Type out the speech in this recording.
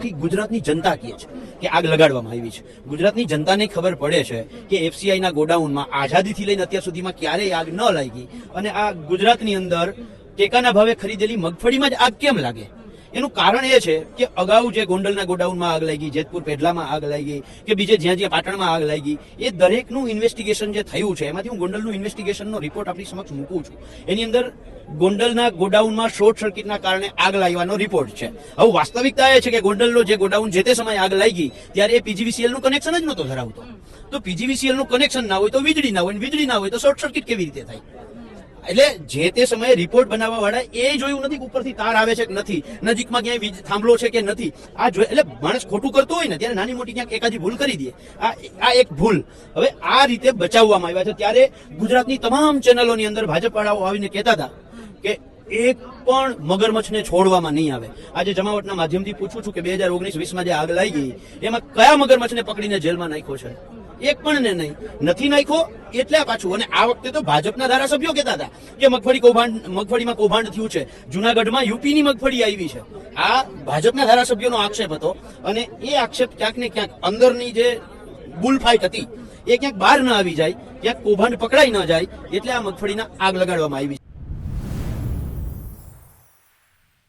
આખી ગુજરાતની જનતા કહે છે કે આગ લગાડવામાં આવી છે. ગુજરાતની જનતાને ખબર પડે છે કે એફસીઆઈના ગોડાઉનમાં આઝાદીથી લઈને અત્યાર સુધીમાં ક્યારેય આગ ન લાગી, અને આ ગુજરાતની અંદર ટેકાના ભાવે ખરીદેલી મગફળીમાં જ આગ કેમ લાગે? એનું કારણ એ છે કે અગાઉ જે ગોંડલના ગોડાઉનમાં આગ લાગી, જેતપુર પેઢલામાં આગ લાગી, કે બીજે જ્યાં જ્યાં પાટણમાં આગ લાગી, એ દરેકનું ઇન્વેસ્ટિગેશન જે થયું છે એમાંથી હું ગોંડલનું ઇન્વેસ્ટિગેશનનો રિપોર્ટ આપણી સમક્ષ મૂકું છું. એની અંદર ગોંડલના ગોડાઉનમાં શોર્ટ સર્કિટના કારણે આગ લાગવાનો રિપોર્ટ છે. હવે વાસ્તવિકતા એ છે કે ગોંડલનો જે ગોડાઉન જે તે સમયે આગ લાગી ત્યારે એ પીજીવીસીએલનું કનેક્શન જ નહોતો ધરાવતો. તો પીજીવીસીએલનું કનેક્શન ના હોય તો વીજળી ના હોય, વીજળી ના હોય તો શોર્ટ સર્કિટ કેવી રીતે થાય? એટલે જે તે સમયે રિપોર્ટ બનાવવા વાળા એ જોયું નથી કે ઉપરથી તાર આવે છે કે નથી, નજીકમાં ક્યાંય વીજ થાંભલો છે કે નથી. આ એટલે માણસ ખોટું કરતો હોય ને ત્યારે નાની મોટી ક્યાંક એકાદી ભૂલ કરી દે. આ એક ભૂલ હવે આ રીતે બચાવવામાં આવ્યા છે. ત્યારે ગુજરાતની તમામ ચેનલોની અંદર ભાજપ વાળાઓ આવીને કહેતા હતા કે એક પણ મગરમચ્છને છોડવામાં નહીં આવે. આજે જમાવટના માધ્યમથી પૂછું છું કે 2019-20માં જે આગ લાગી એમાં કયા મગરમચ્છને પકડીને જેલમાં નાખ્યો છે? એક પણ ને નહીં, નથી નાખ્યો. એટલે પાછું, અને આ વખતે તો ભાજપના ધારાસભ્યો કહેતા હતા કે મગફળીમાં કૌભાંડ થયું છે, જુનાગઢમાં યુપીની મગફળી આવી છે. આ ભાજપના ધારાસભ્યોનો આક્ષેપ હતો, અને એ આક્ષેપ ક્યાંક ને ક્યાંક અંદરની જે બુલફાઇટ હતી એ ક્યાંક બહાર ન આવી જાય, ક્યાંક કૌભાંડ પકડાઈ ન જાય, એટલે આ મગફળીના આગ લગાડવામાં આવી.